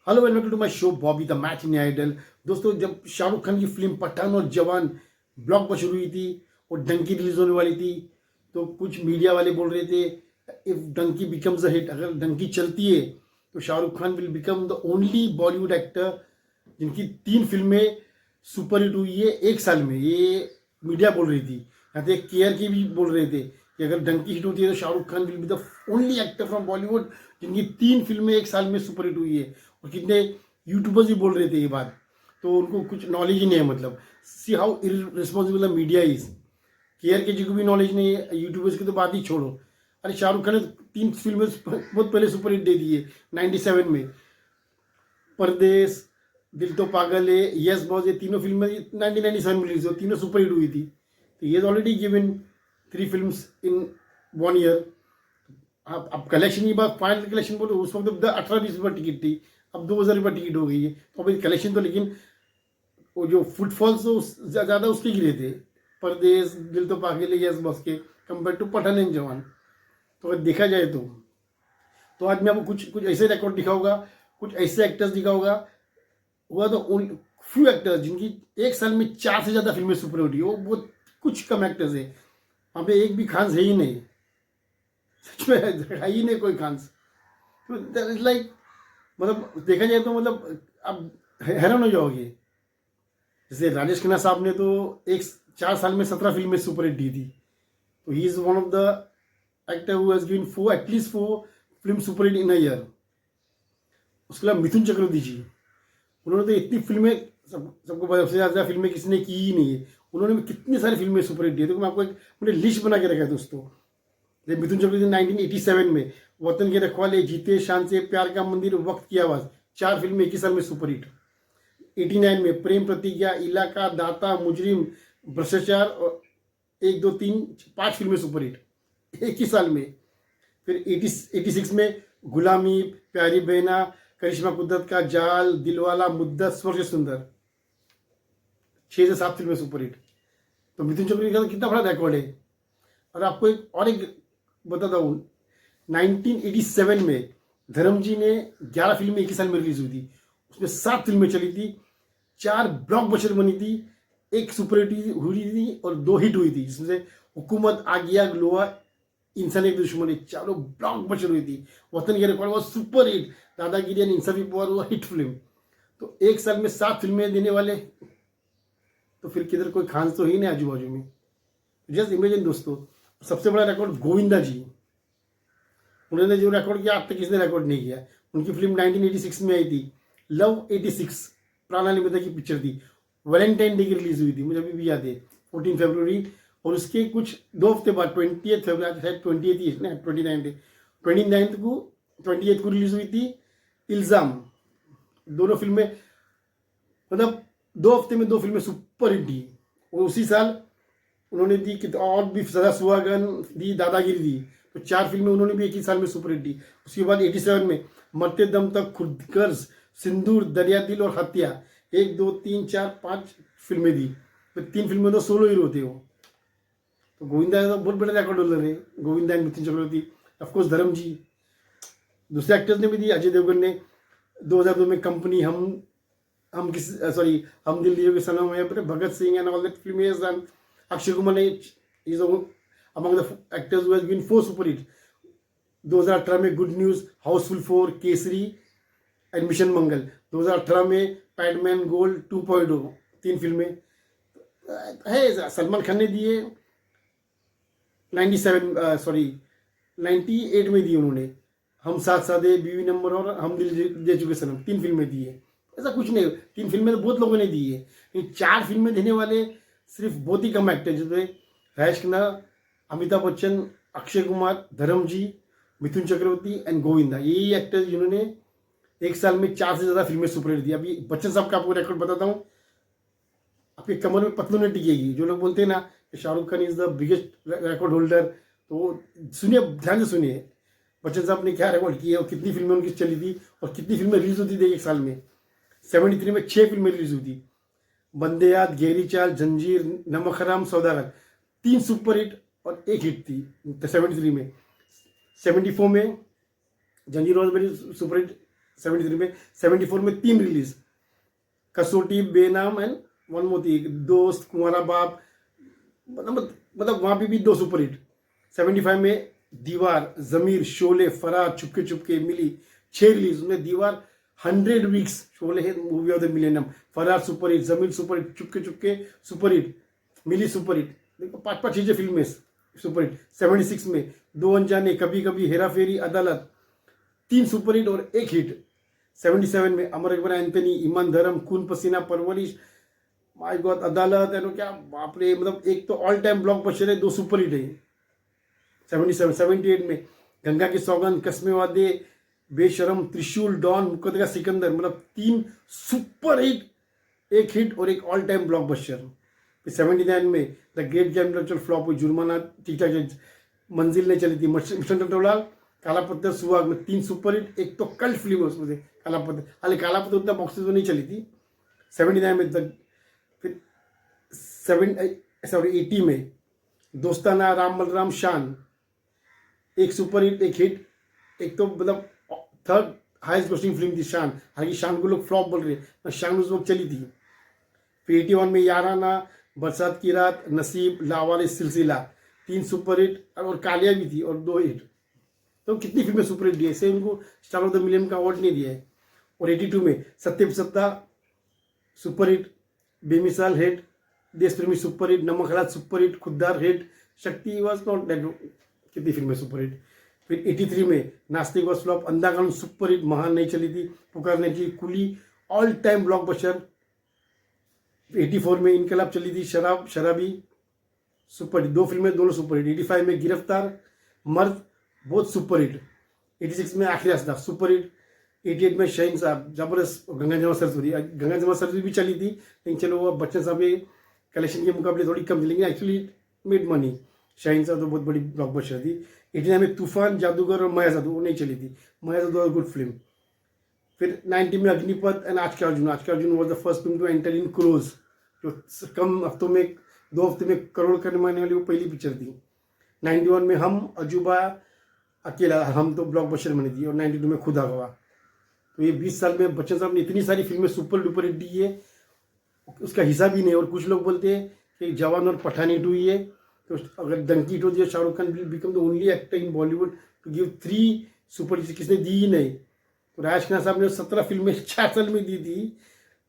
Hello welcome to my show Bobby the match in idol. दोस्तों, जब शाहरुख खान की film Pathan और जवान ब्लॉकबस्टर हुई थी और डंकी रिलीज होने वाली थी, तो कुछ मीडिया वाले बोल रहे थे if Dunki becomes a hit, अगर डंकी चलती है तो Shahrukh Khan will become the only Bollywood actor जिनकी 3 फिल्में सुपर हिट हुई है एक साल में। ये मीडिया बोल रही थी। यहाँ पे केयर की भी बोल रहे थे कि अगर डंकी हिट होती है तो Shahrukh Khan will be the only actor from Bollywood जिनकी 3 फिल्में एक साल में सुपर हिट हुई है। और कितने यूट्यूबर्स भी बोल रहे थे ये बात, तो उनको कुछ नॉलेज ही नहीं है। मतलब see how irresponsible the media is. Care के जी को भी नॉलेज नहीं है, यूट्यूबर्स की तो बात ही छोड़ो। अरे शाहरुख खान ने 3 फिल्में बहुत पहले सुपर हिट दे दी है 97 में। परदेश, दिल तो पागल है, यस बॉस, ये तीनों फिल्में 1997 में रिलीज हुई, तीनों सुपर हिट हुई थी। तो ये already given 3 films in 1 year. अब कलेक्शन की बात, फाइनल कलेक्शन बोलो, उस वक्त 18-20 रुपये टिकट थी, अब 2,000 रुपये टिकट हो गई है। तो अभी कलेक्शन तो, लेकिन वो जो फुटफॉल्स तो ज़्यादा उसके गिरे थे, परदेश, दिल तो पागल है, यस बॉस के कंपेयर टू पठान एंड जवान। तो अगर देखा जाए तो आज मैं आपको कुछ कुछ ऐसे रिकॉर्ड दिखाऊंगा, कुछ ऐसे एक्टर्स दिखाऊंगा। हुआ तो फ्यू एक्टर्स जिनकी एक साल में 4 से ज़्यादा फिल्में सुपर हिट हुई, वो बहुत कुछ कम एक्टर्स है। वहाँ पे एक भी खांस है ही नहीं, सच में है ही नहीं कोई खांस। तो दैट इज लाइक, मतलब देखा जाए तो मतलब आप हैरान हो जाओगे। जैसे राजेश खन्ना साहब ने तो एक 4 साल में 17 फिल्में सुपर हिट दी थी। तो he is one of the actor who has given at least 4 film super hit in a year. उसके अलावा मिथुन चक्रवर्ती जी, उन्होंने तो इतनी फिल्में, सबको पता, सबसे ज़्यादा फिल्में किसी ने की ही नहीं है। उन्होंने भी कितनी सारी फिल्में सुपर हिट दी है। तो मैं आपको एक मैंने लिस्ट बना के रखा है दोस्तों। जैसे मिथुन चक्रवर्ती 1987 में वतन के रखवाले, जीते शान से, प्यार का मंदिर, वक्त की आवाज़, 4 फिल्में एक ही साल में सुपर हिट। 89 में प्रेम प्रतिज्ञा, इलाका, दाता, मुजरिम, भ्रष्टाचार और 1, 2, 3, 5 फिल्में सुपर हिट एक ही साल में। फिर 86 में गुलामी, प्यारी बहना, करिश्मा कुदरत का जाल, दिलवाला, मुद्दत, स्वर्ग सुंदर, 6 से 7 फिल्में सुपर हिट। तो मिथुन चक्रवर्ती का कितना बड़ा रिकॉर्ड है। और आपको एक बताता हूँ, 1987 में धर्म जी ने 11 फिल्में एक ही साल में रिलीज हुई थी। उसमें 7 फिल्में चली थी, 4 ब्लॉकबस्टर बनी थी, एक सुपर हिट हुई थी और 2 हिट हुई थी, जिसमें से हुकूमत, आगिया, लोहा, इंसान एक दुश्मन, चारों ब्लॉकबस्टर हुई थी। वतन के रिकॉर्ड वो सुपर हिट, दादागिरी एंड इंसाफी पावर वो हिट फिल्म। तो एक साल में 7 फिल्में देने वाले, तो फिर किधर कोई खांस तो ही नहीं आजू बाजू में। जस्ट इमेजिन दोस्तों। सबसे बड़ा रिकॉर्ड गोविंदा जी, उन्होंने जो रिकॉर्ड किया आज तक किसी ने रिकॉर्ड नहीं किया। उनकी फिल्म 1986 में आई थी, लव 86, प्राणा निवेदा की पिक्चर थी। वैलेंटाइन डे की रिलीज हुई थी, मुझे अभी भी याद है, 14 फरवरी। और उसके कुछ 2 हफ्ते बाद 20 फरवरी, शायद 28 ना 29 डे, 29 को 28 को रिलीज हुई थी इल्ज़ाम। दोनों फिल्में, मतलब 2 हफ्ते में 2 फिल्में सुपर हिट दी। और उसी साल उन्होंने दी कि और भी सदा सुहागन दी, दादागिरी दी। तो 4 फिल्में उन्होंने भी एक ही साल में सुपर हिट दी। उसके बाद 87 में मरते दम तक, खुदगर्ज, सिंदूर, दरिया दिल और हत्या, 1, 2, 3, 4, 5 फिल्में दी। तो 3 फिल्में तो सोलो हीरो थे वो। तो गोविंदा का तो बहुत बड़ा रिकॉर्ड होल्डर है, गोविंदा एंड मिथुन चक्रवर्ती। ऑफकोर्स धर्म जी, दूसरे एक्टर्स ने भी दी। अजय देवगन ने 2002 में कंपनी, हम किस सॉरी हम दिल दिए के सनम है, Bhagat Singh and all that film. Akshay Kumar ने is among the actors who has been 4 super hit. 2018 में Good News, Housefull 4, Kesari and Mission Mangal. 2018 में पैडमैन, गोल्ड 2.0, 3 फिल्में है। सलमान खान ने दिए 98 में दी उन्होंने, हम साथ सादे, बीवी नंबर और हम दिल दे चुके सनम, 3 फिल्में दी है। ऐसा कुछ नहीं, 3 फिल्में तो बहुत लोगों ने दी है, लेकिन 4 फिल्में देने वाले सिर्फ बहुत ही कम एक्टर, जैसे राजेश खन्ना, अमिताभ बच्चन, अक्षय कुमार, धर्म जी, मिथुन चक्रवर्ती एंड गोविंदा। यही एक्टर्स जिन्होंने एक साल में 4 से ज़्यादा फिल्में सुपर हिट दी। अभी बच्चन साहब का आपको रिकॉर्ड बताता हूँ, आपके कमर में पतलू नहीं टिकेगी। जो लोग बोलते हैं ना कि Shahrukh Khan is the biggest record holder, तो सुनिए, ध्यान से सुनिए बच्चन साहब ने क्या रिकॉर्ड किया और कितनी फिल्में उनकी चली थी और कितनी फिल्में रिलीज होती थी एक साल में। 73 में 6 फिल्में रिलीज हुई थी, बंदे याद, गहरी चाल, जंजीर, नमक हराम, सौदागर, 3 सुपर हिट और 1 हिट थी 73 में। 74 में जंजीर वॉज वेरी सुपर हिट, 73 में, 74 में 3 रिलीज, कसौटी, बेनाम एंड वन मोती, दोस्त, कुंवारा बाप, मतलब वहाँ पे भी 2 सुपरहिट। 75 में दीवार, जमीर, शोले, फरार, चुपके चुपके, मिली, 6 रिलीज। उसमें दीवार 100 वीक्स, शोले है मूवी ऑफ द मिलेनियम, फरार सुपरहिट, जमीर सुपरहिट, चुपके चुपके सुपरहिट, मिली सुपरहिट। देखो 5-5 चीजें फिल्म में सुपरहिट। 76 में 2 अनजाने, कभी कभी, हेरा फेरी, अदालत, 3 सुपरहिट और 1 हिट। 77 में अमर अकबर एंथनी, ईमान धर्म, खून पसीना, परवरिश, माय गॉड, अदालत है क्या बाप रे, मतलब एक तो ऑल टाइम ब्लॉकबस्टर है, 2 सुपरहिट है। 77, 78 में गंगा की सौगंध, कस्मे वादे, बेशरम, त्रिशूल, डॉन, मुकद्दर सिकंदर, मतलब 3 सुपरहिट, 1 हिट और 1 ऑल टाइम ब्लॉकबस्टर। फिर 79 में द ग्रेट गैम्बलर चल फ्लॉप हुई, जुर्माना ठीक ठाक, मंजिल नहीं चली थी, मिशन टटोलाल, काला पत्थर, सुहाग में 3 सुपरहिट, एक तो कल्ट फिल्म है उसमें से काला पत्थर, हालांकि काला पत्थर उतना बॉक्स में नहीं चली थी। 79 में फिर 80 में दोस्ताना, राम बलराम, शान, 1 सुपरहिट, 1 हिट, एक तो मतलब 3rd हाईएस्ट ग्रोसिंग फिल्म थी शान, हालांकि शान को लोग फ्लॉप बोल रहे हैं, शान उस वक्त चली थी। फिर 81 में याराना, बरसात की रात, नसीब, लावारिस, सिलसिला, 3 सुपरहिट और कालिया भी थी और 2 हिट। तो कितनी फिल्में सुपरहिट दी है, इससे उनको स्टार ऑफ द मिलियन का अवार्ड नहीं दिया है। और 82 में सत्य सत्ता सुपरहिट, बेमिसाल हिट, देश प्रेमी सुपरहिट, नमक हलाल सुपरहिट, खुददार हिट, शक्ति वॉज नॉट दैट, कितनी फिल्में सुपरहिट। फिर 83 में नास्तिक वॉज फ्लॉप, अंधा कानून सुपरहिट, महान नहीं चली थी, पुकारने की, कुली ऑल टाइम ब्लॉकबस्टर। 84 में इनकलाब चली थी, शराबी सुपरहिट, 2 फिल्में दोनों सुपरहिट। 85 में गिरफ्तार, मर्द, बहुत सुपरहिट। 86 में आखिरी रास्ता सुपरहिट। 88 में शहीन साहब जबरदस्त, गंगा जमा सरस्वती, गंगा जमा सरस्वती भी चली थी, लेकिन चलो वो बच्चन साहब के कलेक्शन के मुकाबले थोड़ी कम थी, लेकिन एक्चुअली मेड मनी। शहीन साहब तो बहुत बड़ी ब्लॉकबस्टर थी। 89 में तूफान, जादूगर और माया जादू, वो नहीं चली थी, माया जादू और गुड फिल्म। फिर 90 में अग्निपथ एंड आज के अर्जुन, आज के Arjun was the first film to enter in crores, जो कम हफ्तों में 2 हफ्ते में करोड़ करने वाली वो पहली पिक्चर थी। 91 में हम, अजूबा, अकेला, हम तो ब्लॉकबस्टर बनी थी। और 92 में खुदा गवाह। तो ये 20 साल में बच्चन साहब ने इतनी सारी फिल्में सुपर डुपर हिट दी है, उसका हिसाब ही नहीं। और कुछ लोग बोलते हैं कि जवान और पठान हिट हुई है, तो अगर डंकी हिट होती है, Shahrukh Khan will become the only actor in Bollywood to give 3 super hit, किसने दी ही नहीं। तो राज खन्ना साहब ने 17 फिल्में 4 साल में दी थी,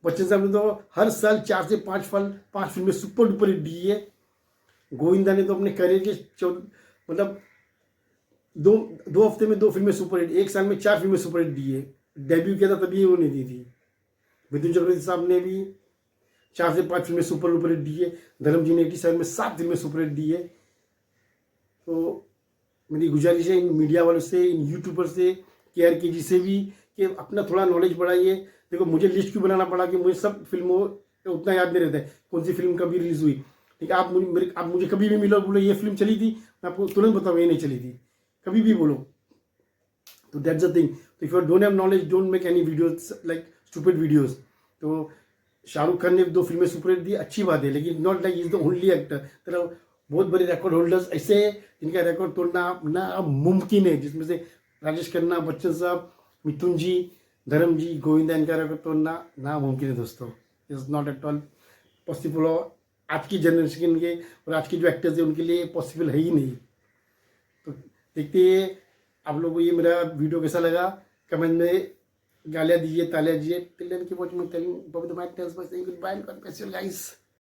बच्चन साहब ने तो हर साल 4 से 5 फिल्में सुपर डुपर हिट दी है। गोविंदा ने तो अपने करियर के मतलब 2 हफ्ते में 2 फिल्में सुपर हिट, 1 साल में 4 फिल्में सुपर हिट दी है। डेब्यू किया था तभी उन्होंने दी थी। मिथुन चक्रवर्ती साहब ने भी 4 से 5 फिल्में सुपर हिट दी है। धर्म जी ने 87 में 7 फिल्में सुपर हिट दी है। तो मेरी गुजारिश है इन मीडिया वालों से, इन यूट्यूबर से, KRKG से भी, कि अपना थोड़ा नॉलेज बढ़ाइए। देखो मुझे लिस्ट क्यों बनाना पड़ा कि मुझे सब फिल्मों उतना याद नहीं रहता है कौन सी फिल्म कभी रिलीज हुई। ठीक है, आप मुझे कभी भी मिलो, बोलो ये फिल्म चली थी, मैं आपको तुरंत बताऊँ ये नहीं चली थी, कभी भी बोलो। तो दैट्स द थिंग। तो if you don't have knowledge, don't make any videos like stupid videos. तो शाहरुख खान ने 2 फिल्में सुपर हिट दी, अच्छी बात है, लेकिन not like is the only actor. तो बहुत बड़े रिकॉर्ड होल्डर्स ऐसे जिनका रिकॉर्ड तोड़ना ना मुमकिन है, जिसमें से राजेश खन्ना, बच्चन साहब, मिथुन जी, धर्म जी, गोविंदा, इनका रिकॉर्ड तोड़ना नामुमकिन है दोस्तों। Is not at all possible. और आज की जनरेशन के और आज के जो एक्टर्स हैं उनके लिए पॉसिबल है ही नहीं। तो देखते हैं आप लोगों को ये मेरा वीडियो कैसा लगा, कमेंट में गालियाँ दीजिए, तालियाँ दीजिए। Till then keep watching, telling about the matters, बस good bye, God bless you guys.